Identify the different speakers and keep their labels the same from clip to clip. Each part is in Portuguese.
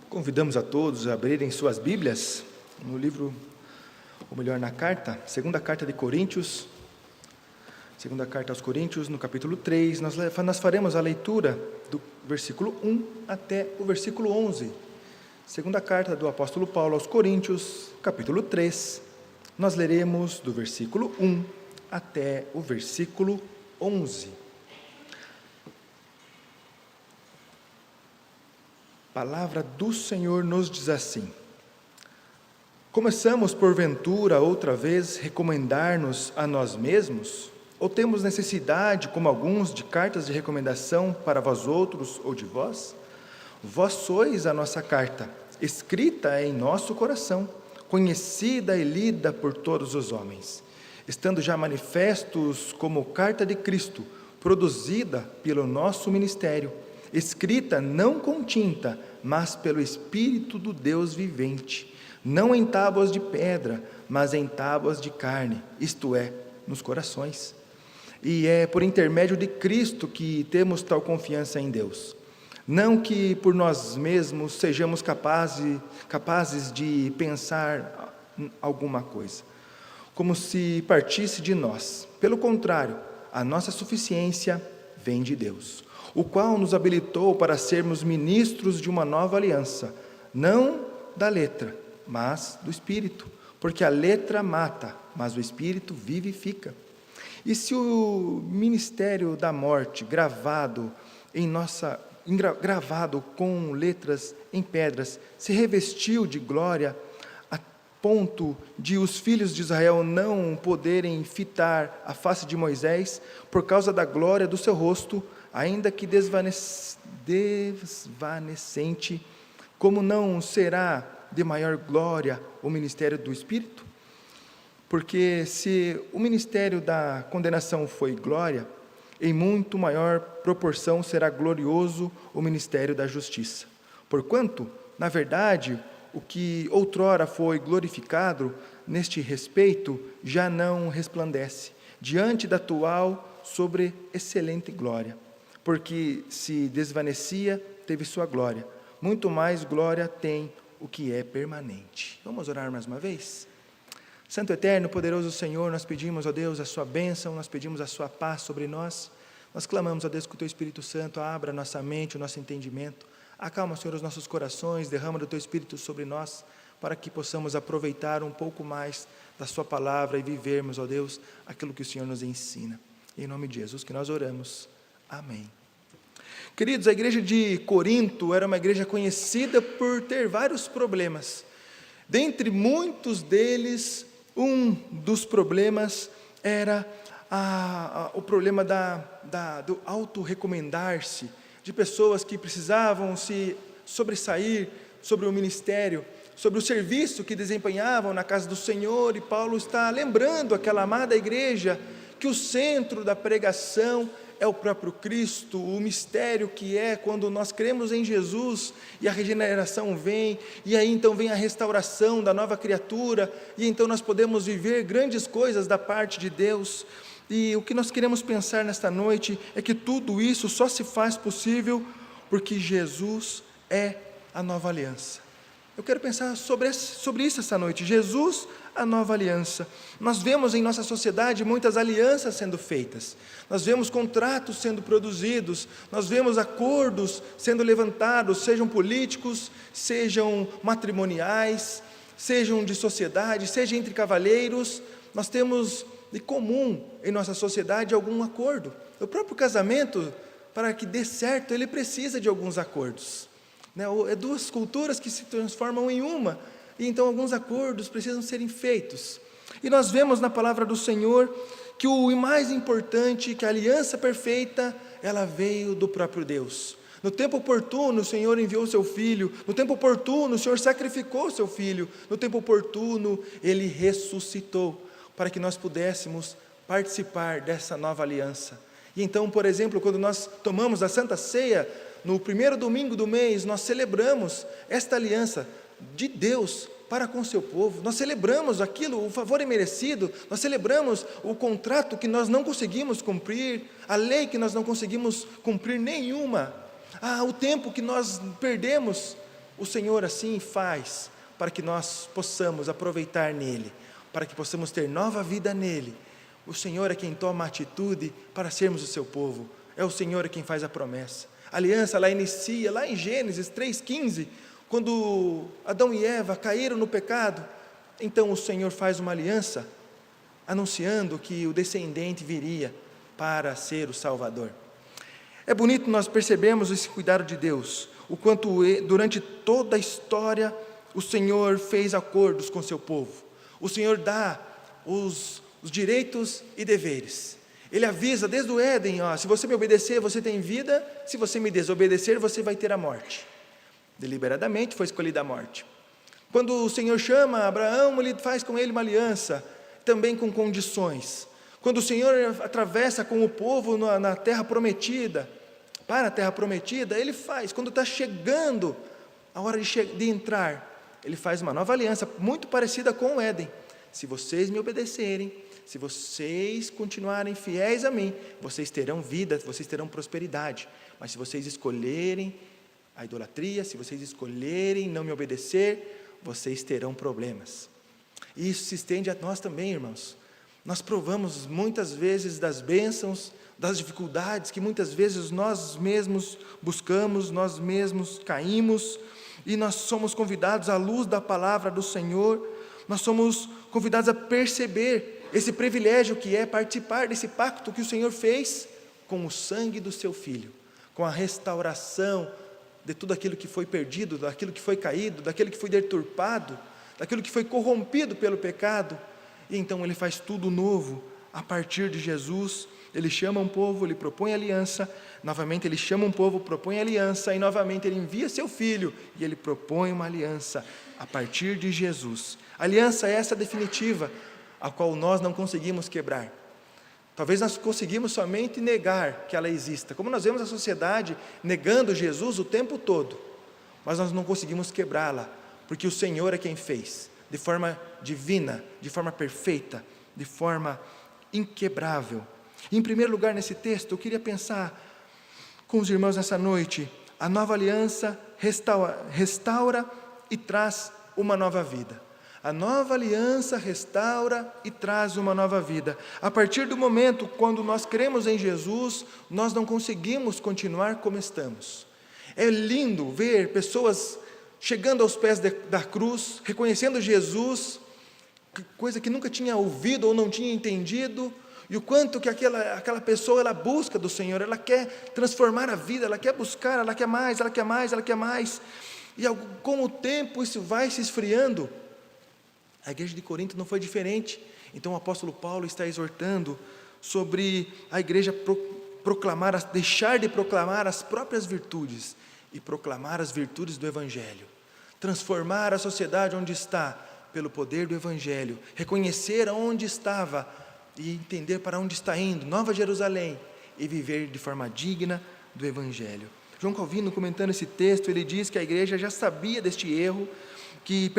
Speaker 1: Convidamos a todos a abrirem suas Bíblias no livro, ou melhor, na carta, segunda carta de Coríntios, segunda carta aos Coríntios, no capítulo 3, nós faremos a leitura do versículo 1 até o versículo 11. Segunda carta do apóstolo Paulo aos Coríntios, capítulo 3, nós leremos do versículo 1 até o versículo 11. A palavra do Senhor nos diz assim: começamos porventura outra vez recomendar-nos a nós mesmos? Ou temos necessidade, como alguns, de cartas de recomendação para vós outros ou de vós? Vós sois a nossa carta, escrita em nosso coração, conhecida e lida por todos os homens, estando já manifestos como carta de Cristo, produzida pelo nosso ministério, escrita não com tinta, mas pelo Espírito do Deus vivente, não em tábuas de pedra, mas em tábuas de carne, isto é, nos corações. E é por intermédio de Cristo que temos tal confiança em Deus. Não que por nós mesmos sejamos capazes de pensar alguma coisa, como se partisse de nós. Pelo contrário, a nossa suficiência vem de Deus, o qual nos habilitou para sermos ministros de uma nova aliança, não da letra, mas do Espírito, porque a letra mata, mas o Espírito vivifica. E se o ministério da morte, gravado com letras em pedras, se revestiu de glória, a ponto de os filhos de Israel não poderem fitar a face de Moisés, por causa da glória do seu rosto, ainda que desvanecente, como não será de maior glória o ministério do Espírito? Porque se o ministério da condenação foi glória, em muito maior proporção será glorioso o ministério da justiça. Porquanto, na verdade, o que outrora foi glorificado neste respeito já não resplandece, diante da atual sobre excelente glória. Porque se desvanecia, teve sua glória. Muito mais glória tem o que é permanente. Vamos orar mais uma vez? Santo eterno, poderoso Senhor, nós pedimos, ó Deus, a sua bênção, nós pedimos a sua paz sobre nós. Nós clamamos, ó Deus, que o teu Espírito Santo abra a nossa mente, o nosso entendimento. Acalma, Senhor, os nossos corações, derrama do teu Espírito sobre nós, para que possamos aproveitar um pouco mais da sua palavra e vivermos, ó Deus, aquilo que o Senhor nos ensina. Em nome de Jesus que nós oramos. Amém. Queridos, a igreja de Corinto era uma igreja conhecida por ter vários problemas. Dentre muitos deles, um dos problemas era o problema do auto-recomendar-se, de pessoas que precisavam se sobressair sobre o ministério, sobre o serviço que desempenhavam na casa do Senhor. E Paulo está lembrando aquela amada igreja que o centro da pregação é o próprio Cristo, o mistério que é quando nós cremos em Jesus e a regeneração vem, e aí então vem a restauração da nova criatura, e então nós podemos viver grandes coisas da parte de Deus. E o que nós queremos pensar nesta noite é que tudo isso só se faz possível porque Jesus é a nova aliança. Eu quero pensar sobre isso essa noite. Jesus, a nova aliança. Nós vemos em nossa sociedade muitas alianças sendo feitas. Nós vemos contratos sendo produzidos. Nós vemos acordos sendo levantados, sejam políticos, sejam matrimoniais, sejam de sociedade, sejam entre cavalheiros. Nós temos de comum em nossa sociedade algum acordo. O próprio casamento, para que dê certo, ele precisa de alguns acordos. É duas culturas que se transformam em uma, e então alguns acordos precisam serem feitos. E nós vemos na palavra do Senhor que o mais importante, que a aliança perfeita, ela veio do próprio Deus. No tempo oportuno, o Senhor enviou o seu Filho. No tempo oportuno, o Senhor sacrificou o seu Filho. No tempo oportuno, Ele ressuscitou, para que nós pudéssemos participar dessa nova aliança. E então, por exemplo, quando nós tomamos a Santa Ceia, no primeiro domingo do mês, nós celebramos esta aliança de Deus para com o seu povo. Nós celebramos aquilo, o favor imerecido, nós celebramos o contrato que nós não conseguimos cumprir, a lei que nós não conseguimos cumprir nenhuma, o tempo que nós perdemos o Senhor assim faz para que nós possamos aproveitar nele, para que possamos ter nova vida nele. O Senhor é quem toma a atitude para sermos o seu povo, é o Senhor quem faz a promessa. A aliança ela inicia lá em Gênesis 3,15, quando Adão e Eva caíram no pecado. Então o Senhor faz uma aliança, anunciando que o descendente viria para ser o Salvador. É bonito nós percebemos esse cuidado de Deus, o quanto durante toda a história o Senhor fez acordos com seu povo. O Senhor dá os direitos e deveres. Ele avisa desde o Éden, se você me obedecer, você tem vida, se você me desobedecer, você vai ter a morte. Deliberadamente foi escolhida a morte. Quando o Senhor chama Abraão, ele faz com ele uma aliança, também com condições. Quando o Senhor atravessa com o povo na terra prometida, para a terra prometida, ele faz, quando está chegando a hora de entrar, ele faz uma nova aliança, muito parecida com o Éden. Se vocês me obedecerem, se vocês continuarem fiéis a mim, vocês terão vida, vocês terão prosperidade. Mas se vocês escolherem a idolatria, se vocês escolherem não me obedecer, vocês terão problemas. E isso se estende a nós também, irmãos. Nós provamos muitas vezes das bênçãos, das dificuldades que muitas vezes nós mesmos buscamos, nós mesmos caímos, e nós somos convidados à luz da palavra do Senhor, nós somos convidados a perceber esse privilégio que é participar desse pacto que o Senhor fez com o sangue do seu Filho, com a restauração de tudo aquilo que foi perdido, daquilo que foi caído, daquilo que foi deturpado, daquilo que foi corrompido pelo pecado. E então ele faz tudo novo a partir de Jesus. Ele chama um povo, ele propõe aliança, novamente ele chama um povo, propõe aliança, e novamente ele envia seu Filho, e ele propõe uma aliança a partir de Jesus. Aliança essa definitiva, a qual nós não conseguimos quebrar. Talvez nós conseguimos somente negar que ela exista, como nós vemos a sociedade negando Jesus o tempo todo, mas nós não conseguimos quebrá-la, porque o Senhor é quem fez, de forma divina, de forma perfeita, de forma inquebrável. Em primeiro lugar, nesse texto, eu queria pensar com os irmãos nessa noite, a nova aliança restaura e traz uma nova vida. A nova aliança restaura e traz uma nova vida. A partir do momento quando nós cremos em Jesus, nós não conseguimos continuar como estamos. É lindo ver pessoas chegando aos pés da cruz, reconhecendo Jesus, coisa que nunca tinha ouvido ou não tinha entendido, e o quanto que aquela pessoa ela busca do Senhor, ela quer transformar a vida, ela quer buscar, ela quer mais, ela quer mais, ela quer mais. E com o tempo isso vai se esfriando. A igreja de Corinto não foi diferente. Então o apóstolo Paulo está exortando sobre a igreja deixar de proclamar as próprias virtudes e proclamar as virtudes do Evangelho. Transformar a sociedade onde está pelo poder do Evangelho. Reconhecer aonde estava e entender para onde está indo, Nova Jerusalém, e viver de forma digna do Evangelho. João Calvino, comentando esse texto, ele diz que a igreja já sabia deste erro, que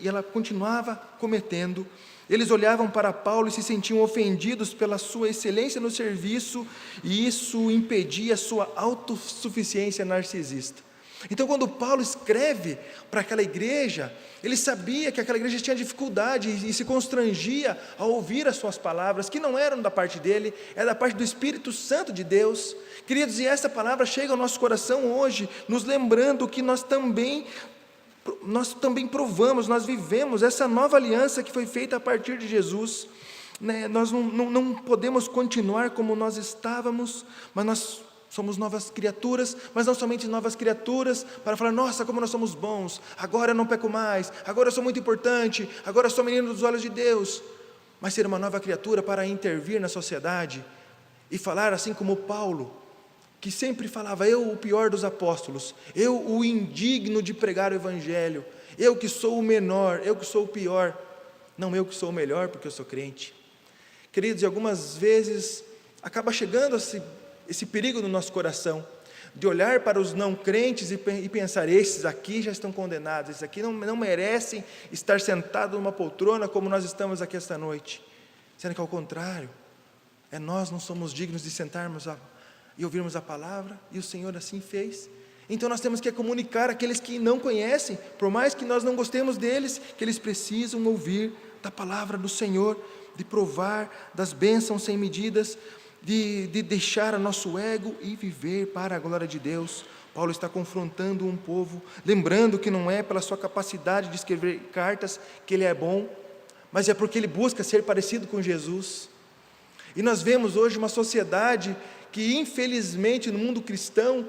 Speaker 1: ela continuava cometendo. Eles olhavam para Paulo e se sentiam ofendidos pela sua excelência no serviço, e isso impedia a sua autossuficiência narcisista. Então, quando Paulo escreve para aquela igreja, ele sabia que aquela igreja tinha dificuldade e se constrangia a ouvir as suas palavras, que não eram da parte dele, era da parte do Espírito Santo de Deus. Queridos, e essa palavra chega ao nosso coração hoje, nos lembrando que nós também provamos, nós vivemos essa nova aliança que foi feita a partir de Jesus. Nós não podemos continuar como nós estávamos, mas nós somos novas criaturas, mas não somente novas criaturas para falar, nossa, como nós somos bons, agora eu não peco mais, agora eu sou muito importante, agora eu sou menino dos olhos de Deus, mas ser uma nova criatura para intervir na sociedade e falar assim como Paulo, que sempre falava, eu o pior dos apóstolos, eu o indigno de pregar o Evangelho, eu que sou o menor, eu que sou o pior, não eu que sou o melhor porque eu sou crente. Queridos, e algumas vezes acaba chegando esse perigo no nosso coração, de olhar para os não crentes e pensar, esses aqui já estão condenados, esses aqui não merecem estar sentados numa poltrona como nós estamos aqui esta noite, sendo que ao contrário, nós não somos dignos de sentarmos e ouvirmos a palavra, e o Senhor assim fez. Então nós temos que comunicar àqueles que não conhecem, por mais que nós não gostemos deles, que eles precisam ouvir da palavra do Senhor, de provar das bênçãos sem medidas, de deixar o nosso ego e viver para a glória de Deus. Paulo está confrontando um povo, lembrando que não é pela sua capacidade de escrever cartas que ele é bom, mas é porque ele busca ser parecido com Jesus. E nós vemos hoje uma sociedade que, infelizmente, no mundo cristão,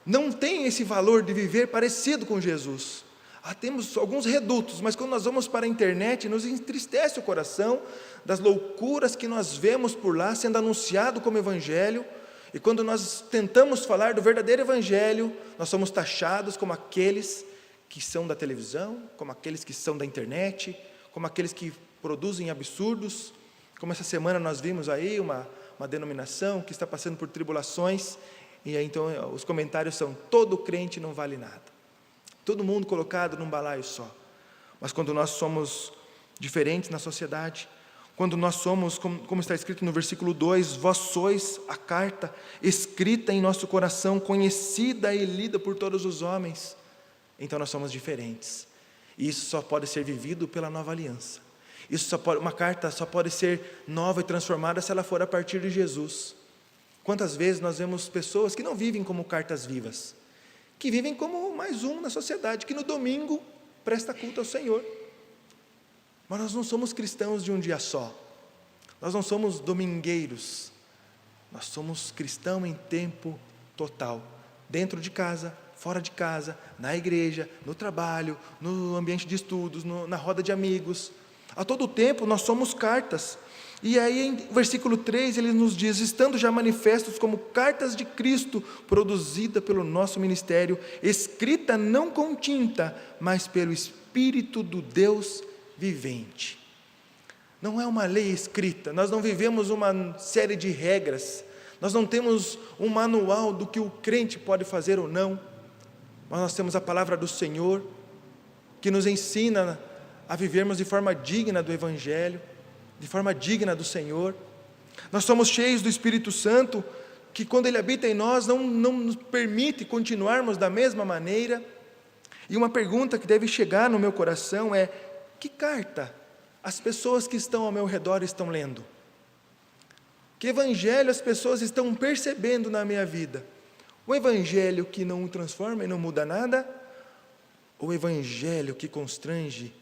Speaker 1: não tem esse valor de viver parecido com Jesus. Temos alguns redutos, mas quando nós vamos para a internet, nos entristece o coração das loucuras que nós vemos por lá sendo anunciado como evangelho, e quando nós tentamos falar do verdadeiro evangelho, nós somos taxados como aqueles que são da televisão, como aqueles que são da internet, como aqueles que produzem absurdos, como essa semana nós vimos aí uma denominação que está passando por tribulações, e aí então os comentários são: todo crente não vale nada, todo mundo colocado num balaio só. Mas quando nós somos diferentes na sociedade, quando nós somos, como está escrito no versículo 2, vós sois a carta escrita em nosso coração, conhecida e lida por todos os homens, então nós somos diferentes. E isso só pode ser vivido pela nova aliança. Uma carta só pode ser nova e transformada se ela for a partir de Jesus. Quantas vezes nós vemos pessoas que não vivem como cartas vivas, que vivem como mais um na sociedade, que no domingo presta culto ao Senhor. Mas nós não somos cristãos de um dia só, nós não somos domingueiros, nós somos cristãos em tempo total, dentro de casa, fora de casa, na igreja, no trabalho, no ambiente de estudos, na roda de amigos. A todo tempo nós somos cartas. E aí em versículo 3 ele nos diz: estando já manifestos como cartas de Cristo, produzida pelo nosso ministério, escrita não com tinta, mas pelo Espírito do Deus vivente. Não é uma lei escrita, nós não vivemos uma série de regras, nós não temos um manual do que o crente pode fazer ou não, mas nós temos a palavra do Senhor, que nos ensina a vivermos de forma digna do Evangelho, de forma digna do Senhor. Nós somos cheios do Espírito Santo, que quando Ele habita em nós, não nos permite continuarmos da mesma maneira. E uma pergunta que deve chegar no meu coração é: que carta as pessoas que estão ao meu redor estão lendo? Que evangelho as pessoas estão percebendo na minha vida? O evangelho que não transforma e não muda nada? Ou o evangelho que constrange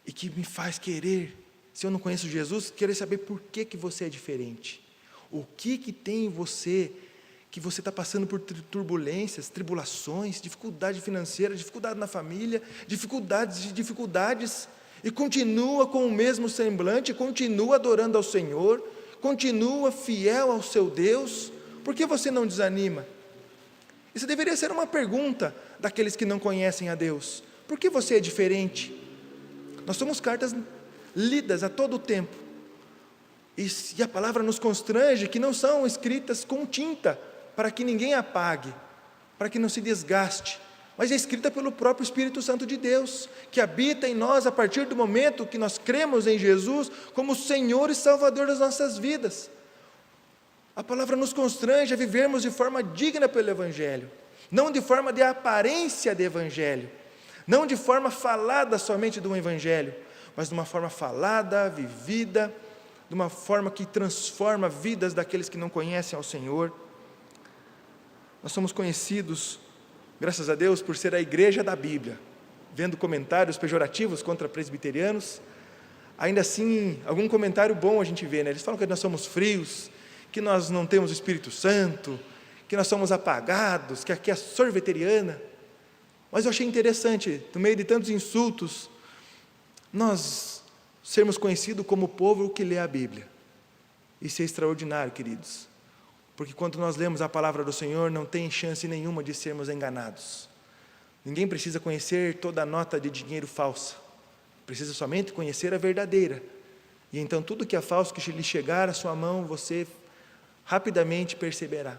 Speaker 1: e que me faz querer, se eu não conheço Jesus, querer saber por que você é diferente? O que tem em você, que você está passando por turbulências, tribulações, dificuldade financeira, dificuldade na família, dificuldades, e continua com o mesmo semblante, continua adorando ao Senhor, continua fiel ao seu Deus? Por que você não desanima? Isso deveria ser uma pergunta daqueles que não conhecem a Deus. Por que você é diferente? Nós somos cartas lidas a todo tempo, e a palavra nos constrange que não são escritas com tinta, para que ninguém apague, para que não se desgaste, mas é escrita pelo próprio Espírito Santo de Deus, que habita em nós a partir do momento que nós cremos em Jesus como Senhor e Salvador das nossas vidas. A palavra nos constrange a vivermos de forma digna pelo Evangelho, não de forma de aparência de Evangelho, não de forma falada somente do Evangelho, mas de uma forma falada, vivida, de uma forma que transforma vidas daqueles que não conhecem ao Senhor. Nós somos conhecidos, graças a Deus, por ser a igreja da Bíblia. Vendo comentários pejorativos contra presbiterianos, ainda assim, algum comentário bom a gente vê, né? Eles falam que nós somos frios, que nós não temos o Espírito Santo, que nós somos apagados, que aqui é sorveteriana. Mas eu achei interessante, no meio de tantos insultos, nós sermos conhecidos como o povo que lê a Bíblia. Isso é extraordinário, queridos, porque quando nós lemos a palavra do Senhor, não tem chance nenhuma de sermos enganados. Ninguém precisa conhecer toda a nota de dinheiro falsa, precisa somente conhecer a verdadeira, e então tudo que é falso que lhe chegar à sua mão, você rapidamente perceberá.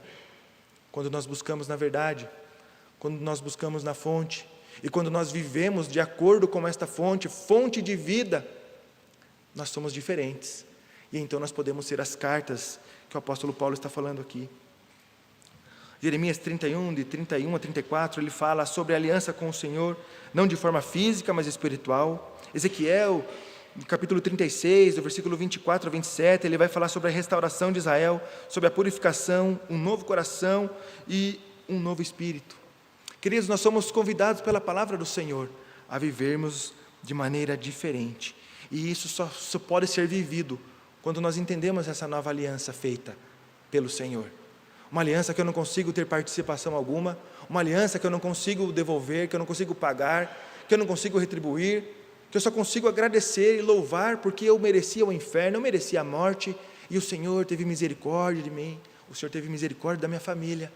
Speaker 1: Quando nós buscamos na verdade, quando nós buscamos na fonte, e quando nós vivemos de acordo com esta fonte, fonte de vida, nós somos diferentes, e então nós podemos ser as cartas que o apóstolo Paulo está falando aqui. Jeremias 31, de 31 a 34, ele fala sobre a aliança com o Senhor, não de forma física, mas espiritual. Ezequiel, no capítulo 36, do versículo 24 a 27, ele vai falar sobre a restauração de Israel, sobre a purificação, um novo coração e um novo espírito. Queridos, nós somos convidados pela palavra do Senhor a vivermos de maneira diferente. E isso só pode ser vivido quando nós entendemos essa nova aliança feita pelo Senhor. Uma aliança que eu não consigo ter participação alguma, uma aliança que eu não consigo devolver, que eu não consigo pagar, que eu não consigo retribuir, que eu só consigo agradecer e louvar porque eu merecia o inferno, eu merecia a morte, e o Senhor teve misericórdia de mim, o Senhor teve misericórdia da minha família,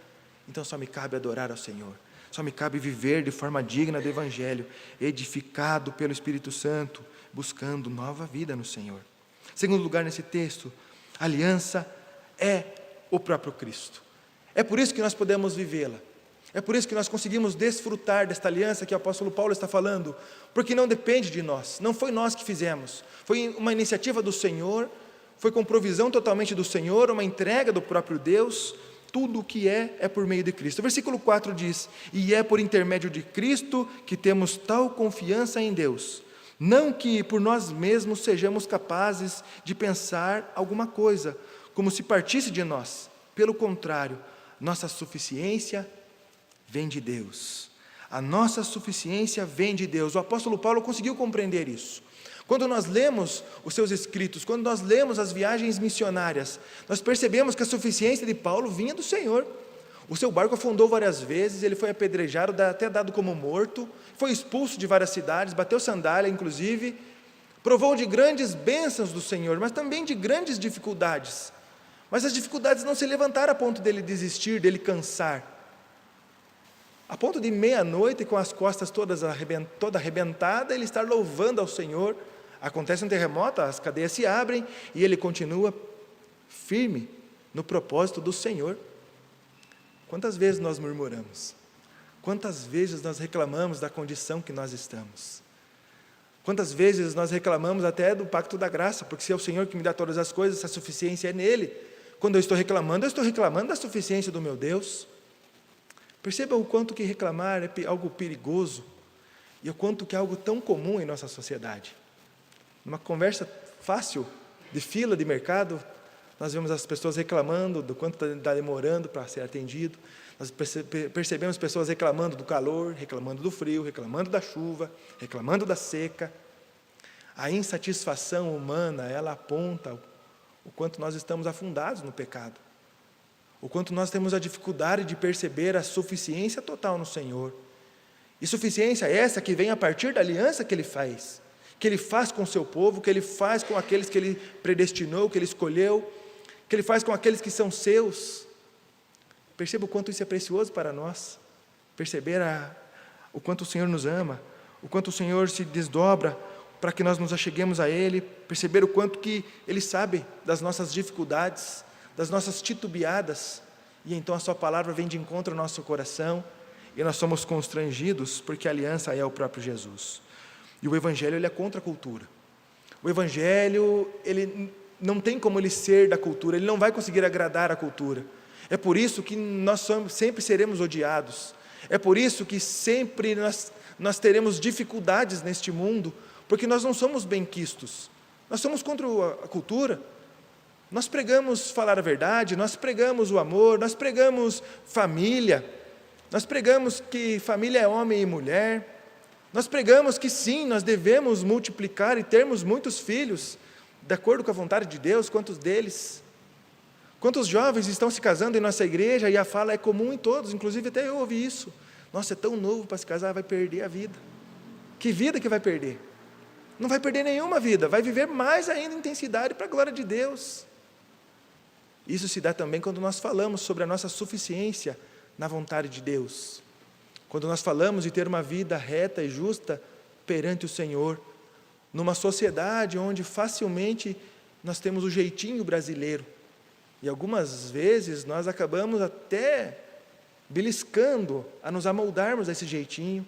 Speaker 1: então só me cabe adorar ao Senhor, só me cabe viver de forma digna do Evangelho, edificado pelo Espírito Santo, buscando nova vida no Senhor. Segundo lugar nesse texto, a aliança é o próprio Cristo. É por isso que nós podemos vivê-la. É por isso que nós conseguimos desfrutar desta aliança que o apóstolo Paulo está falando, porque não depende de nós, não foi nós que fizemos, foi uma iniciativa do Senhor, foi com provisão totalmente do Senhor, uma entrega do próprio Deus, tudo o que é por meio de Cristo. O versículo 4 diz, e é por intermédio de Cristo que temos tal confiança em Deus, não que por nós mesmos sejamos capazes de pensar alguma coisa, como se partisse de nós, pelo contrário, nossa suficiência vem de Deus, a nossa suficiência vem de Deus. O apóstolo Paulo conseguiu compreender isso. Quando nós lemos os seus escritos, quando nós lemos as viagens missionárias, nós percebemos que a suficiência de Paulo vinha do Senhor. O seu barco afundou várias vezes, ele foi apedrejado, até dado como morto, foi expulso de várias cidades, bateu sandália inclusive, provou de grandes bênçãos do Senhor, mas também de grandes dificuldades. Mas as dificuldades não se levantaram a ponto dele desistir, dele cansar. A ponto de meia-noite, com as costas toda arrebentada, ele estar louvando ao Senhor. Acontece um terremoto, as cadeias se abrem e ele continua firme no propósito do Senhor. Quantas vezes nós murmuramos? Quantas vezes nós reclamamos da condição que nós estamos? Quantas vezes nós reclamamos até do pacto da graça, porque se é o Senhor que me dá todas as coisas, a suficiência é nele. Quando eu estou reclamando da suficiência do meu Deus. Perceba o quanto que reclamar é algo perigoso e o quanto que é algo tão comum em nossa sociedade. Numa conversa fácil de fila de mercado, nós vemos as pessoas reclamando do quanto está demorando para ser atendido, nós percebemos pessoas reclamando do calor, reclamando do frio, reclamando da chuva, reclamando da seca. A insatisfação humana, ela aponta o quanto nós estamos afundados no pecado, o quanto nós temos a dificuldade de perceber a suficiência total no Senhor. E suficiência essa que vem a partir da aliança que Ele faz com o seu povo, que Ele faz com aqueles que Ele predestinou, que Ele escolheu, que Ele faz com aqueles que são seus. Perceba o quanto isso é precioso para nós, perceber o quanto o Senhor nos ama, o quanto o Senhor se desdobra para que nós nos acheguemos a Ele, perceber o quanto que Ele sabe das nossas dificuldades, das nossas titubeadas, e então a sua palavra vem de encontro ao nosso coração, e nós somos constrangidos, porque a aliança é o próprio Jesus. E o Evangelho, ele é contra a cultura. O Evangelho, ele não tem como ele ser da cultura, ele não vai conseguir agradar a cultura. É por isso que nós sempre seremos odiados, é por isso que sempre nós teremos dificuldades neste mundo, porque nós não somos benquistos, nós somos contra a cultura. Nós pregamos falar a verdade, nós pregamos o amor, nós pregamos família, nós pregamos que família é homem e mulher, nós pregamos que sim, nós devemos multiplicar e termos muitos filhos, de acordo com a vontade de Deus. Quantos deles? Quantos jovens estão se casando em nossa igreja e a fala é comum em todos, inclusive até eu ouvi isso. Nossa, é tão novo para se casar, vai perder a vida. Que vida que vai perder? Não vai perder nenhuma vida, vai viver mais ainda intensidade para a glória de Deus. Isso se dá também quando nós falamos sobre a nossa suficiência na vontade de Deus. Quando nós falamos de ter uma vida reta e justa perante o Senhor, numa sociedade onde facilmente nós temos o jeitinho brasileiro. E algumas vezes nós acabamos até beliscando a nos amoldarmos a esse jeitinho,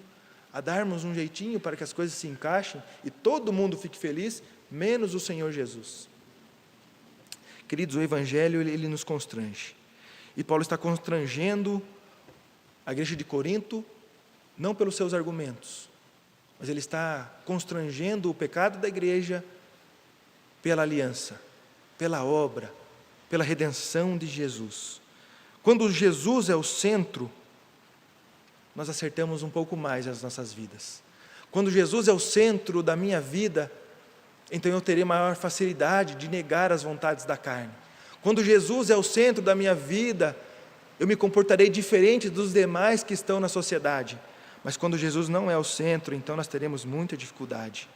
Speaker 1: a darmos um jeitinho para que as coisas se encaixem e todo mundo fique feliz, menos o Senhor Jesus. Queridos, o Evangelho, ele nos constrange. E Paulo está constrangendo a igreja de Corinto, não pelos seus argumentos, mas ele está constrangendo o pecado da igreja pela aliança, pela obra, pela redenção de Jesus. Quando Jesus é o centro, nós acertamos um pouco mais as nossas vidas. Quando Jesus é o centro da minha vida, então eu terei maior facilidade de negar as vontades da carne. Quando Jesus é o centro da minha vida, eu me comportarei diferente dos demais que estão na sociedade. Mas quando Jesus não é o centro, então nós teremos muita dificuldade.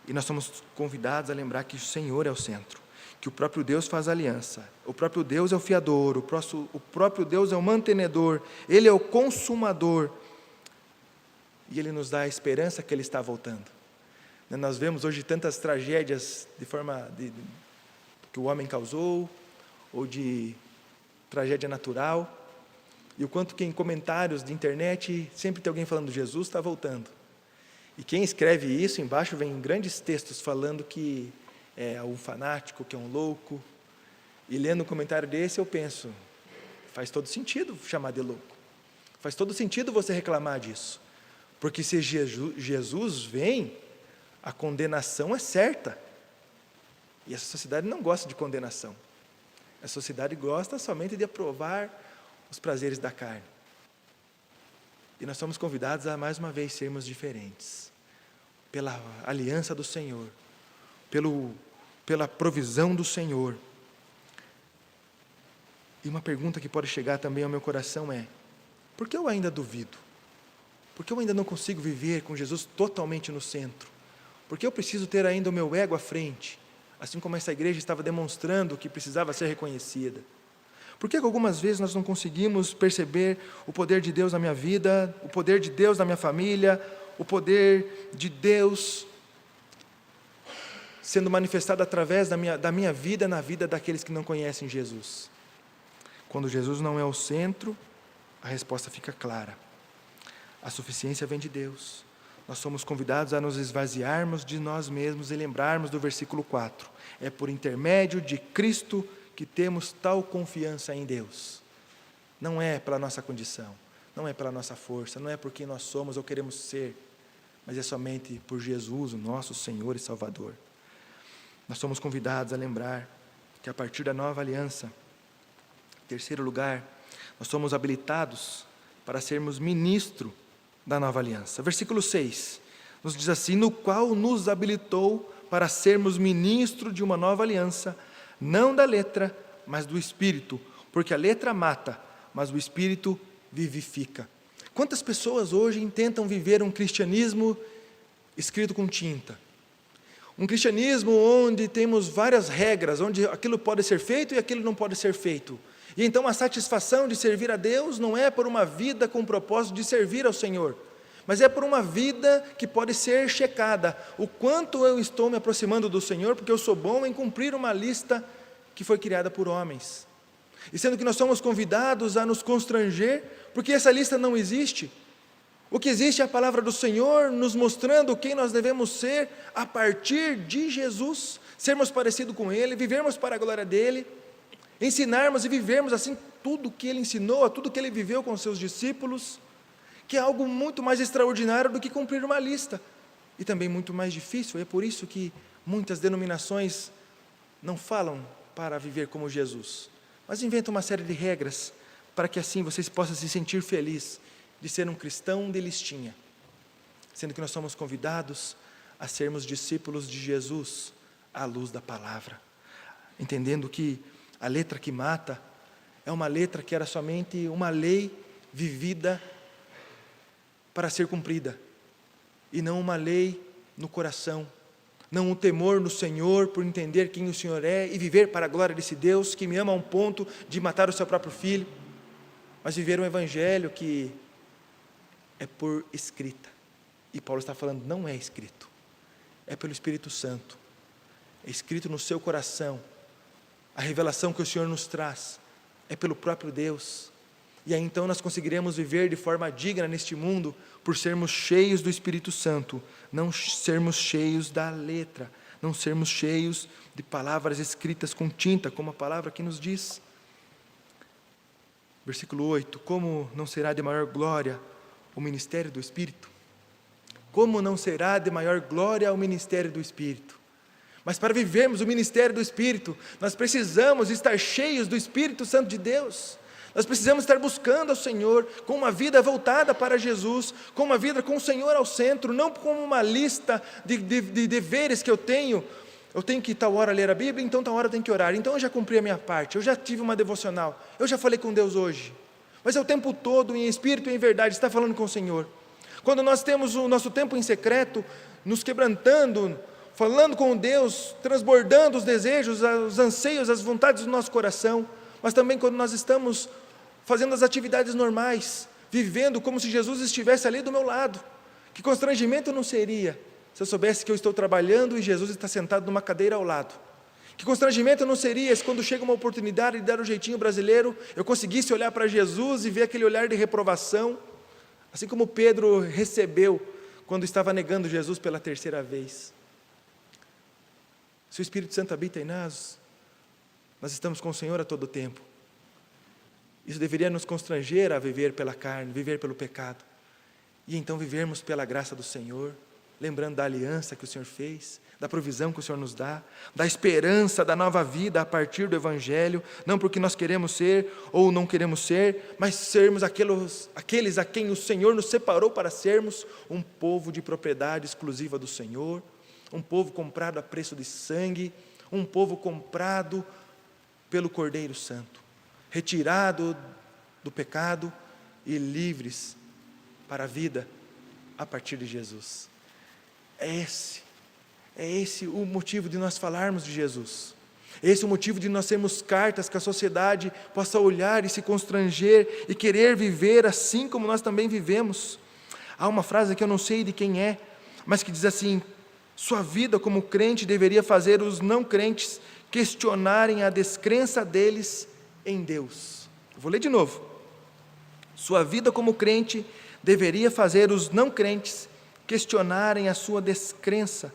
Speaker 1: E nós somos convidados a lembrar que o Senhor é o centro, que o próprio Deus faz aliança, o próprio Deus é o fiador, o próprio Deus é o mantenedor, Ele é o consumador, e Ele nos dá a esperança que Ele está voltando. Nós vemos hoje tantas tragédias que o homem causou, ou de tragédia natural, e o quanto que em comentários de internet sempre tem alguém falando, Jesus está voltando. E quem escreve isso, embaixo vem grandes textos falando que é um fanático, que é um louco. E lendo um comentário desse eu penso, faz todo sentido chamar de louco. Faz todo sentido você reclamar disso. Porque se Jesus vem, a condenação é certa. E essa sociedade não gosta de condenação. A sociedade gosta somente de aprovar os prazeres da carne. E nós somos convidados a mais uma vez sermos diferentes. Pela aliança do Senhor. Pela provisão do Senhor. E uma pergunta que pode chegar também ao meu coração é: por que eu ainda duvido? Por que eu ainda não consigo viver com Jesus totalmente no centro? Por que eu preciso ter ainda o meu ego à frente? Assim como essa igreja estava demonstrando que precisava ser reconhecida. Por que algumas vezes nós não conseguimos perceber o poder de Deus na minha vida, o poder de Deus na minha família, o poder de Deus sendo manifestado através da minha vida na vida daqueles que não conhecem Jesus? Quando Jesus não é o centro, a resposta fica clara. A suficiência vem de Deus. Nós somos convidados a nos esvaziarmos de nós mesmos e lembrarmos do versículo 4. É por intermédio de Cristo que temos tal confiança em Deus. Não é pela nossa condição, não é pela nossa força, não é por quem nós somos ou queremos ser, mas é somente por Jesus, o nosso Senhor e Salvador. Nós somos convidados a lembrar que a partir da nova aliança, em terceiro lugar, nós somos habilitados para sermos ministro da nova aliança. Versículo 6 nos diz assim: no qual nos habilitou para sermos ministro de uma nova aliança, não da letra, mas do Espírito, porque a letra mata, mas o Espírito vivifica. Quantas pessoas hoje tentam viver um cristianismo escrito com tinta? Um cristianismo onde temos várias regras, onde aquilo pode ser feito e aquilo não pode ser feito. E então a satisfação de servir a Deus não é por uma vida com o propósito de servir ao Senhor, mas é por uma vida que pode ser checada. O quanto eu estou me aproximando do Senhor, porque eu sou bom em cumprir uma lista que foi criada por homens. E sendo que nós somos convidados a nos constranger, porque essa lista não existe. O que existe é a palavra do Senhor nos mostrando quem nós devemos ser a partir de Jesus, sermos parecidos com Ele, vivermos para a glória dEle, ensinarmos e vivermos assim tudo o que Ele ensinou, tudo o que Ele viveu com os seus discípulos, que é algo muito mais extraordinário do que cumprir uma lista, e também muito mais difícil. É por isso que muitas denominações não falam para viver como Jesus, mas inventam uma série de regras, para que assim vocês possam se sentir feliz de ser um cristão de listinha, sendo que nós somos convidados a sermos discípulos de Jesus, à luz da palavra, entendendo que a letra que mata é uma letra que era somente uma lei vivida para ser cumprida, e não uma lei no coração, não o temor no Senhor por entender quem o Senhor é e viver para a glória desse Deus que me ama a um ponto de matar o seu próprio filho, mas viver um evangelho que é por escrita. E Paulo está falando, não é escrito, é pelo Espírito Santo, é escrito no seu coração. A revelação que o Senhor nos traz é pelo próprio Deus. E aí então nós conseguiremos viver de forma digna neste mundo por sermos cheios do Espírito Santo, não sermos cheios da letra, não sermos cheios de palavras escritas com tinta, como a palavra que nos diz. Versículo 8: como não será de maior glória o ministério do Espírito? Como não será de maior glória o ministério do Espírito? Mas para vivermos o ministério do Espírito, nós precisamos estar cheios do Espírito Santo de Deus. Nós precisamos estar buscando ao Senhor com uma vida voltada para Jesus, com uma vida com o Senhor ao centro, não como uma lista de deveres que eu tenho. Eu tenho que tal hora ler a Bíblia, então tal hora eu tenho que orar. Então eu já cumpri a minha parte, eu já tive uma devocional, eu já falei com Deus hoje. Mas é o tempo todo, em espírito e em verdade, está falando com o Senhor. Quando nós temos o nosso tempo em secreto, nos quebrantando, falando com Deus, transbordando os desejos, os anseios, as vontades do nosso coração, mas também quando nós estamos fazendo as atividades normais, vivendo como se Jesus estivesse ali do meu lado. Que constrangimento não seria se eu soubesse que eu estou trabalhando e Jesus está sentado numa cadeira ao lado? Que constrangimento não seria se quando chega uma oportunidade de dar um jeitinho brasileiro, eu conseguisse olhar para Jesus e ver aquele olhar de reprovação, assim como Pedro recebeu quando estava negando Jesus pela terceira vez. Se o Espírito Santo habita em nós, nós estamos com o Senhor a todo tempo. Isso deveria nos constranger a viver pela carne, viver pelo pecado. E então vivermos pela graça do Senhor, lembrando da aliança que o Senhor fez, da provisão que o Senhor nos dá, da esperança da nova vida a partir do Evangelho, não porque nós queremos ser ou não queremos ser, mas sermos aqueles a quem o Senhor nos separou para sermos, um povo de propriedade exclusiva do Senhor, um povo comprado a preço de sangue, um povo comprado pelo Cordeiro Santo, retirado do pecado e livres para a vida a partir de Jesus. É esse o motivo de nós falarmos de Jesus. É esse o motivo de nós sermos cartas que a sociedade possa olhar e se constranger e querer viver assim como nós também vivemos. Há uma frase que eu não sei de quem é, mas que diz assim: sua vida como crente deveria fazer os não crentes questionarem a descrença deles em Deus. Vou ler de novo. Sua vida como crente deveria fazer os não crentes questionarem a sua descrença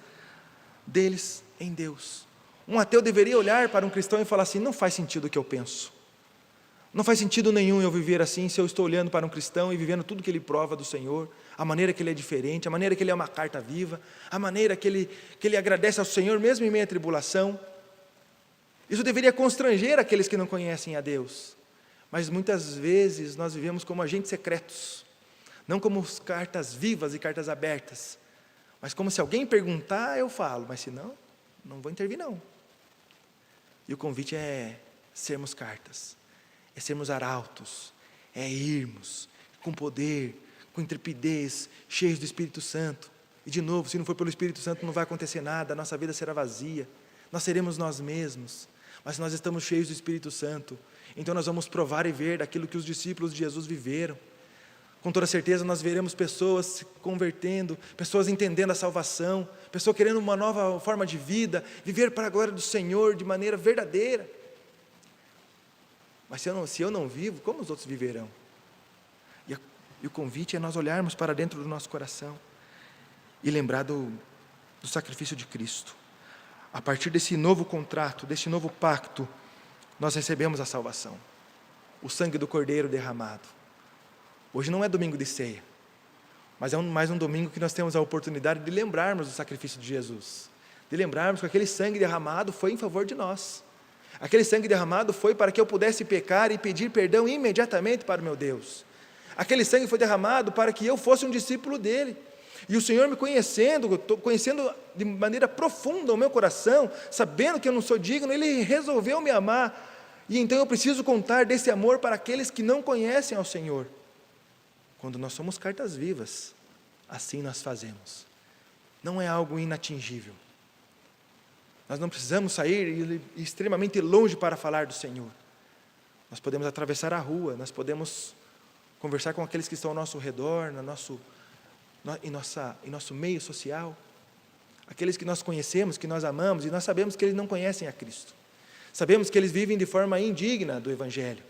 Speaker 1: deles em Deus. Um ateu deveria olhar para um cristão e falar assim: não faz sentido o que eu penso. Não faz sentido nenhum eu viver assim se eu estou olhando para um cristão e vivendo tudo que ele prova do Senhor, a maneira que ele é diferente, a maneira que ele é uma carta viva, a maneira que ele agradece ao Senhor mesmo em meio à tribulação. Isso deveria constranger aqueles que não conhecem a Deus. Mas muitas vezes nós vivemos como agentes secretos, não como cartas vivas e cartas abertas, mas como se alguém perguntar, eu falo, mas se não, não vou intervir não. E o convite é sermos cartas, é sermos arautos, é irmos com poder, com intrepidez, cheios do Espírito Santo. E de novo, se não for pelo Espírito Santo não vai acontecer nada, a nossa vida será vazia, nós seremos nós mesmos, mas se nós estamos cheios do Espírito Santo, então nós vamos provar e ver daquilo que os discípulos de Jesus viveram. Com toda certeza nós veremos pessoas se convertendo, pessoas entendendo a salvação, pessoas querendo uma nova forma de vida, viver para a glória do Senhor de maneira verdadeira. Mas se eu não vivo, como os outros viverão? E o convite é nós olharmos para dentro do nosso coração e lembrar do sacrifício de Cristo. A partir desse novo contrato, desse novo pacto, nós recebemos a salvação, o sangue do Cordeiro derramado. Hoje não é domingo de ceia, mas é mais um domingo que nós temos a oportunidade de lembrarmos do sacrifício de Jesus, de lembrarmos que aquele sangue derramado foi em favor de nós. Aquele sangue derramado foi para que eu pudesse pecar e pedir perdão imediatamente para o meu Deus. Aquele sangue foi derramado para que eu fosse um discípulo dele. E o Senhor me conhecendo de maneira profunda o meu coração, sabendo que eu não sou digno, Ele resolveu me amar. E então eu preciso contar desse amor para aqueles que não conhecem ao Senhor. Quando nós somos cartas vivas, assim nós fazemos. Não é algo inatingível. Nós não precisamos sair extremamente longe para falar do Senhor. Nós podemos atravessar a rua, nós podemos conversar com aqueles que estão ao nosso redor, em nosso meio social, aqueles que nós conhecemos, que nós amamos, e nós sabemos que eles não conhecem a Cristo. Sabemos que eles vivem de forma indigna do Evangelho.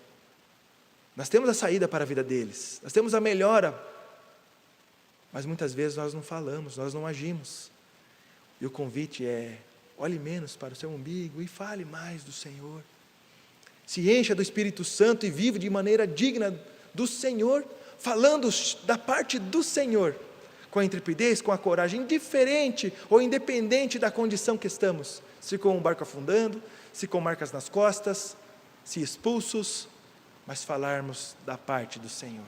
Speaker 1: Nós temos a saída para a vida deles, nós temos a melhora, mas muitas vezes nós não falamos, nós não agimos. E o convite é: olhe menos para o seu umbigo e fale mais do Senhor. Se encha do Espírito Santo e vive de maneira digna do Senhor, falando da parte do Senhor, com a intrepidez, com a coragem, indiferente ou independente da condição que estamos, se com o barco afundando, se com marcas nas costas, se expulsos, mas falarmos da parte do Senhor,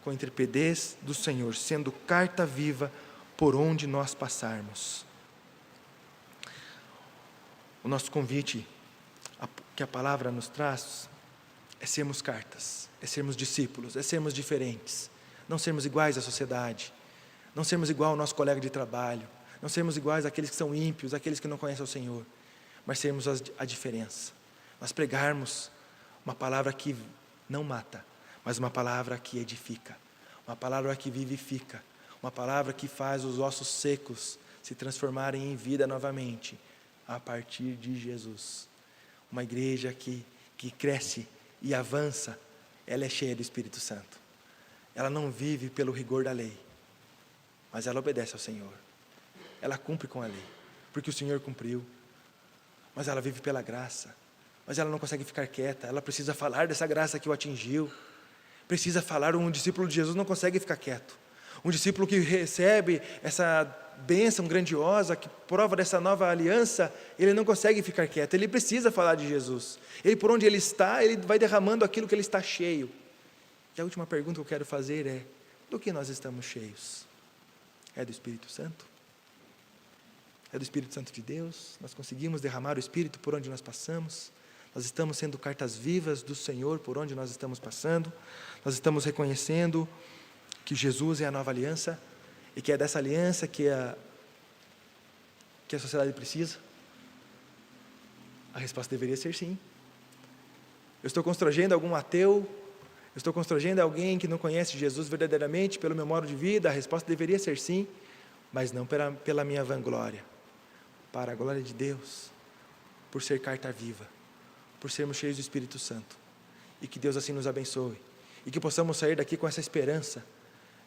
Speaker 1: com a intrepidez do Senhor, sendo carta viva por onde nós passarmos. O nosso convite que a palavra nos traz é sermos cartas, é sermos discípulos, é sermos diferentes, não sermos iguais à sociedade, não sermos igual ao nosso colega de trabalho, não sermos iguais àqueles que são ímpios, àqueles que não conhecem o Senhor, mas sermos a diferença. Nós pregarmos uma palavra que não mata, mas uma palavra que edifica, uma palavra que vivifica, uma palavra que faz os ossos secos se transformarem em vida novamente, a partir de Jesus. Uma igreja que cresce e avança, ela é cheia do Espírito Santo. Ela não vive pelo rigor da lei, mas ela obedece ao Senhor. Ela cumpre com a lei, porque o Senhor cumpriu. Mas ela vive pela graça. Mas ela não consegue ficar quieta, ela precisa falar dessa graça que o atingiu. Precisa falar, um discípulo de Jesus não consegue ficar quieto. Um discípulo que recebe essa bênção grandiosa, que prova dessa nova aliança, ele não consegue ficar quieto, ele precisa falar de Jesus. Ele, por onde ele está, ele vai derramando aquilo que ele está cheio. E a última pergunta que eu quero fazer é: do que nós estamos cheios? É do Espírito Santo? É do Espírito Santo de Deus? Nós conseguimos derramar o Espírito por onde nós passamos? Nós estamos sendo cartas vivas do Senhor por onde nós estamos passando? Nós estamos reconhecendo que Jesus é a nova aliança e que é dessa aliança que a sociedade precisa? A resposta deveria ser sim. Eu estou constrangendo algum ateu? Eu estou constrangendo alguém que não conhece Jesus verdadeiramente pelo meu modo de vida? A resposta deveria ser sim, mas não pela minha vanglória, para a glória de Deus, por ser carta viva, por sermos cheios do Espírito Santo, e que Deus assim nos abençoe, e que possamos sair daqui com essa esperança,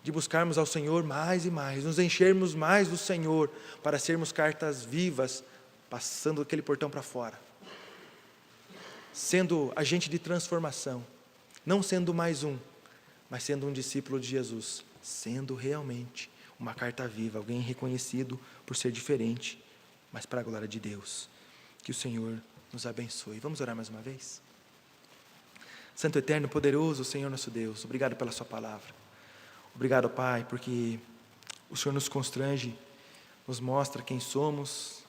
Speaker 1: de buscarmos ao Senhor mais e mais, nos enchermos mais do Senhor, para sermos cartas vivas, passando aquele portão para fora, sendo agente de transformação, não sendo mais um, mas sendo um discípulo de Jesus, sendo realmente uma carta viva, alguém reconhecido por ser diferente, mas para a glória de Deus. Que o Senhor nos abençoe. Vamos orar mais uma vez? Santo, eterno, poderoso Senhor nosso Deus, obrigado pela sua palavra. Obrigado, Pai, porque o Senhor nos constrange, nos mostra quem somos.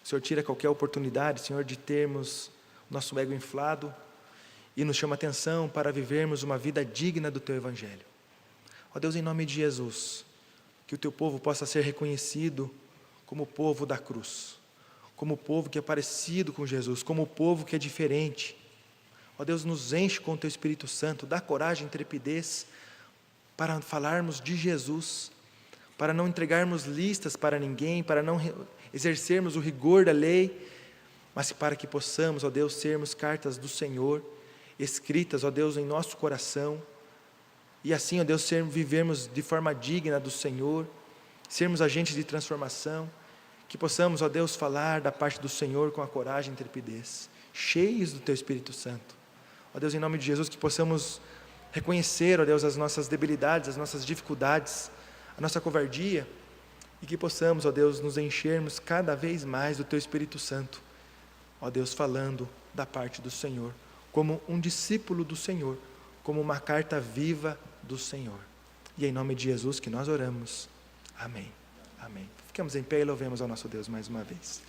Speaker 1: O Senhor tira qualquer oportunidade, Senhor, de termos nosso ego inflado e nos chama atenção para vivermos uma vida digna do Teu Evangelho. Ó Deus, em nome de Jesus, que o Teu povo possa ser reconhecido como o povo da cruz, como o povo que é parecido com Jesus, como o povo que é diferente. Ó Deus, nos enche com o Teu Espírito Santo, dá coragem e intrepidez para falarmos de Jesus, para não entregarmos listas para ninguém, para não exercermos o rigor da lei, mas para que possamos, ó Deus, sermos cartas do Senhor, escritas, ó Deus, em nosso coração, e assim, ó Deus, vivermos de forma digna do Senhor, sermos agentes de transformação, que possamos, ó Deus, falar da parte do Senhor com a coragem e intrepidez, cheios do Teu Espírito Santo. Ó Deus, em nome de Jesus, que possamos reconhecer, ó Deus, as nossas debilidades, as nossas dificuldades, a nossa covardia, e que possamos, ó Deus, nos enchermos cada vez mais do Teu Espírito Santo, ó Deus, falando da parte do Senhor, como um discípulo do Senhor, como uma carta viva do Senhor. E é em nome de Jesus que nós oramos. Amém. Amém. Ficamos em pé e louvemos ao nosso Deus mais uma vez.